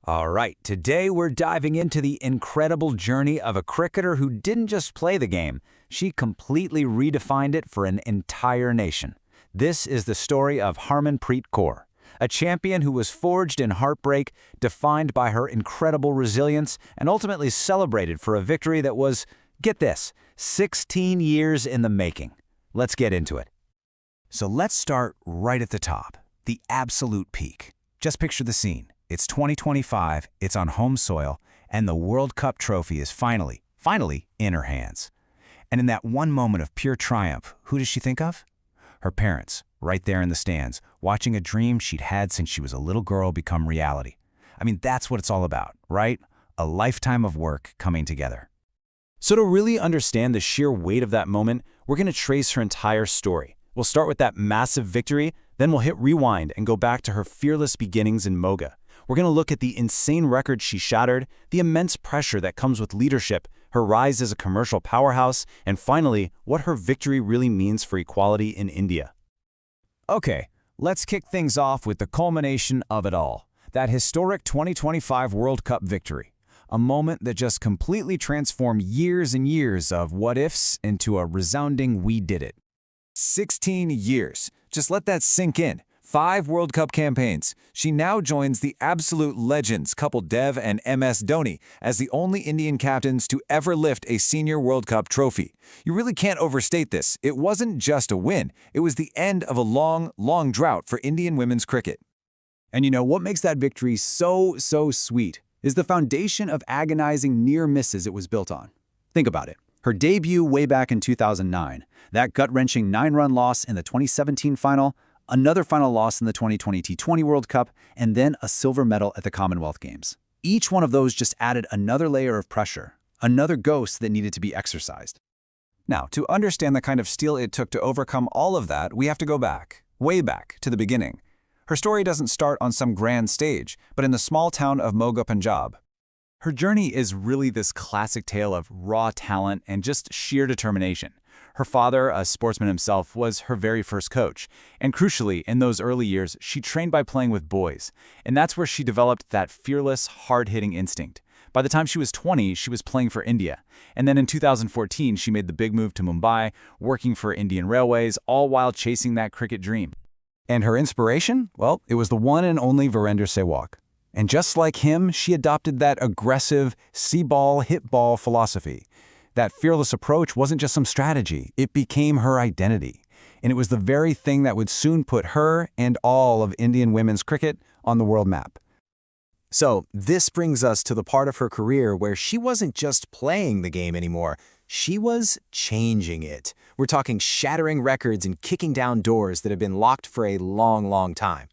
All right, today we're diving into the incredible journey of a cricketer who didn't just play the game, she completely redefined it for an entire nation. This is the story of Harmanpreet Kaur, a champion who was forged in heartbreak, defined by her incredible resilience, and ultimately celebrated for a victory that was, get this, 16 years in the making. Let's get into it. So let's start right at the top, the absolute peak. Just picture the scene. It's 2025, it's on home soil, and the World Cup trophy is finally in her hands. And in that one moment of pure triumph, who does she think of? Her parents, right there in the stands, watching a dream she'd had since she was a little girl become reality. I mean, that's what it's all about, right? A lifetime of work coming together. So to really understand the sheer weight of that moment, we're going to trace her entire story. We'll start with that massive victory, then we'll hit rewind and go back to her fearless beginnings in Moga. We're going to look at the insane record she shattered, the immense pressure that comes with leadership, her rise as a commercial powerhouse, and finally, what her victory really means for equality in India. Okay, let's kick things off with the culmination of it all, that historic 2025 World Cup victory. A moment that just completely transformed years and years of what-ifs into a resounding "we did it." 16 years. Just let that sink in. 5 World Cup campaigns. She now joins the absolute legends couple Dev and MS Dhoni as the only Indian captains to ever lift a senior World Cup trophy. You really can't overstate this. It wasn't just a win. It was the end of a long drought for Indian women's cricket. And you know what makes that victory so sweet is the foundation of agonizing near misses it was built on. Think about it. Her debut way back in 2009, that gut-wrenching 9-run loss in the 2017 final, another final loss in the 2020 T20 World Cup, and then a silver medal at the Commonwealth Games. Each one of those just added another layer of pressure, another ghost that needed to be exorcised. Now, to understand the kind of steel it took to overcome all of that, we have to go back, way back, to the beginning. Her story doesn't start on some grand stage, but in the small town of Moga, Punjab. Her journey is really this classic tale of raw talent and just sheer determination. Her father, a sportsman himself, was her very first coach. And crucially, in those early years, she trained by playing with boys. And that's where she developed that fearless, hard-hitting instinct. By the time she was 20, she was playing for India. And then in 2014, she made the big move to Mumbai, working for Indian Railways, all while chasing that cricket dream. And her inspiration? Well, it was the one and only Virender Sehwag. And just like him, she adopted that aggressive, see-ball, hit-ball philosophy. That fearless approach wasn't just some strategy, it became her identity. And it was the very thing that would soon put her and all of Indian women's cricket on the world map. So this brings us to the part of her career where she wasn't just playing the game anymore, she was changing it. We're talking shattering records and kicking down doors that have been locked for a long time.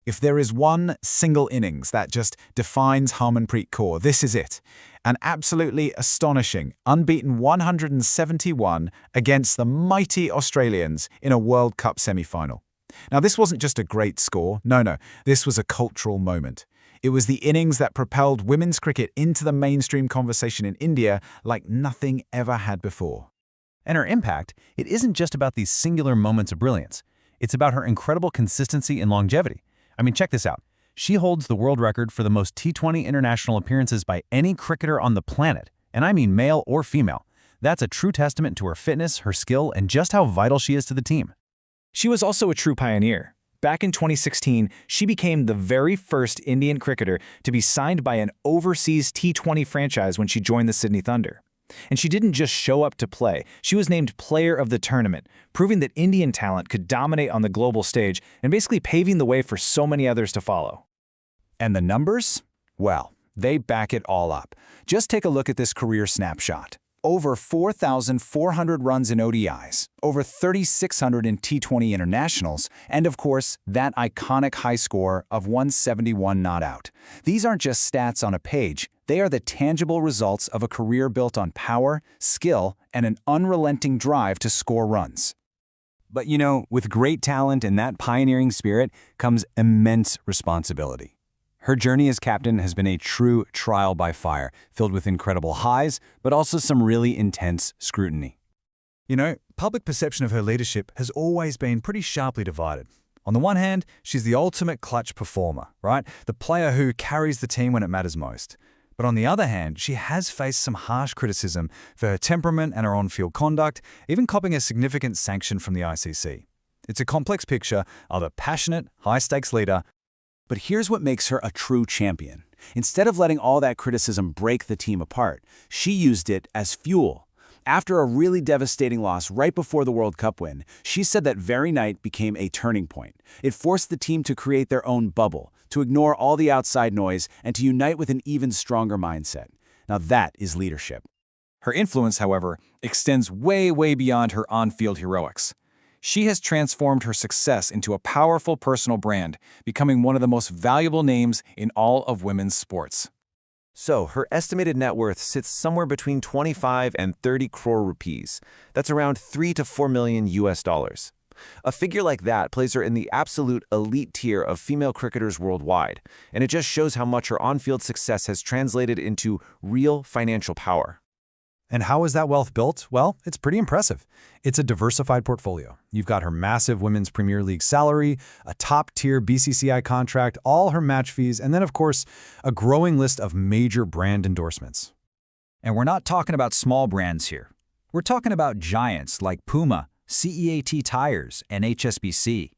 If there is one single innings that just defines Harmanpreet Kaur, this is it. An absolutely astonishing, unbeaten 171 against the mighty Australians in a World Cup semi-final. Now, this wasn't just a great score. No, this was a cultural moment. It was the innings that propelled women's cricket into the mainstream conversation in India like nothing ever had before. And her impact, it isn't just about these singular moments of brilliance. It's about her incredible consistency and longevity. I mean, check this out. She holds the world record for the most T20 international appearances by any cricketer on the planet, and I mean male or female. That's a true testament to her fitness, her skill, and just how vital she is to the team. She was also a true pioneer. Back in 2016, she became the very first Indian cricketer to be signed by an overseas T20 franchise when she joined the Sydney Thunder. And she didn't just show up to play, she was named Player of the Tournament, proving that Indian talent could dominate on the global stage and basically paving the way for so many others to follow. And the numbers? Well, they back it all up. Just take a look at this career snapshot. Over 4,400 runs in ODIs, over 3,600 in T20 internationals, and of course, that iconic high score of 171 not out. These aren't just stats on a page, they are the tangible results of a career built on power, skill, and an unrelenting drive to score runs. But you know, with great talent and that pioneering spirit comes immense responsibility. Her journey as captain has been a true trial by fire, filled with incredible highs, but also some really intense scrutiny. You know, public perception of her leadership has always been pretty sharply divided. On the one hand, she's the ultimate clutch performer, right? The player who carries the team when it matters most. But on the other hand, she has faced some harsh criticism for her temperament and her on-field conduct, even copping a significant sanction from the ICC. It's a complex picture of a passionate, high-stakes leader. But here's what makes her a true champion. Instead of letting all that criticism break the team apart, she used it as fuel. After a really devastating loss right before the World Cup win, she said that very night became a turning point. It forced the team to create their own bubble, to ignore all the outside noise, and to unite with an even stronger mindset. Now that is leadership. Her influence, however, extends way beyond her on-field heroics. She has transformed her success into a powerful personal brand, becoming one of the most valuable names in all of women's sports. So, her estimated net worth sits somewhere between 25 and 30 crore rupees. That's around 3 to 4 million US dollars. A figure like that places her in the absolute elite tier of female cricketers worldwide, and it just shows how much her on-field success has translated into real financial power. And how is that wealth built? Well, it's pretty impressive. It's a diversified portfolio. You've got her massive Women's Premier League salary, a top-tier BCCI contract, all her match fees, and then, of course, a growing list of major brand endorsements. And we're not talking about small brands here. We're talking about giants like Puma, CEAT Tires, and HSBC.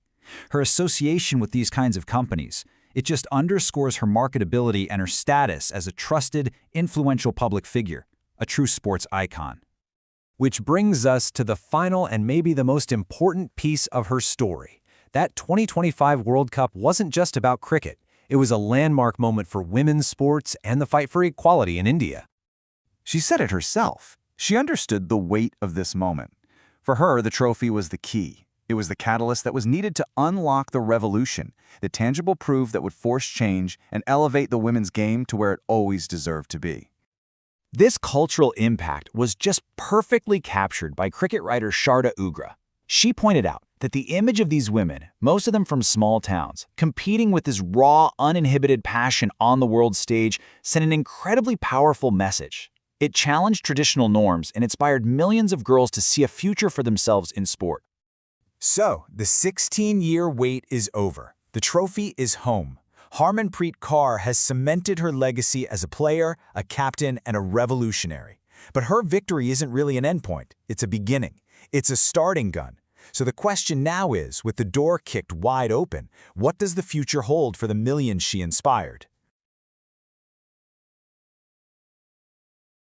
Her association with these kinds of companies, it just underscores her marketability and her status as a trusted, influential public figure. A true sports icon. Which brings us to the final and maybe the most important piece of her story. That 2025 World Cup wasn't just about cricket. It was a landmark moment for women's sports and the fight for equality in India. She said it herself. She understood the weight of this moment. For her, the trophy was the key. It was the catalyst that was needed to unlock the revolution, the tangible proof that would force change and elevate the women's game to where it always deserved to be. This cultural impact was just perfectly captured by cricket writer Sharda Ugra. She pointed out that the image of these women, most of them from small towns, competing with this raw, uninhibited passion on the world stage, sent an incredibly powerful message. It challenged traditional norms and inspired millions of girls to see a future for themselves in sport. So, the 16-year wait is over. The trophy is home. Harmanpreet Kaur has cemented her legacy as a player, a captain, and a revolutionary. But her victory isn't really an endpoint. It's a beginning. It's a starting gun. So the question now is, with the door kicked wide open, what does the future hold for the millions she inspired?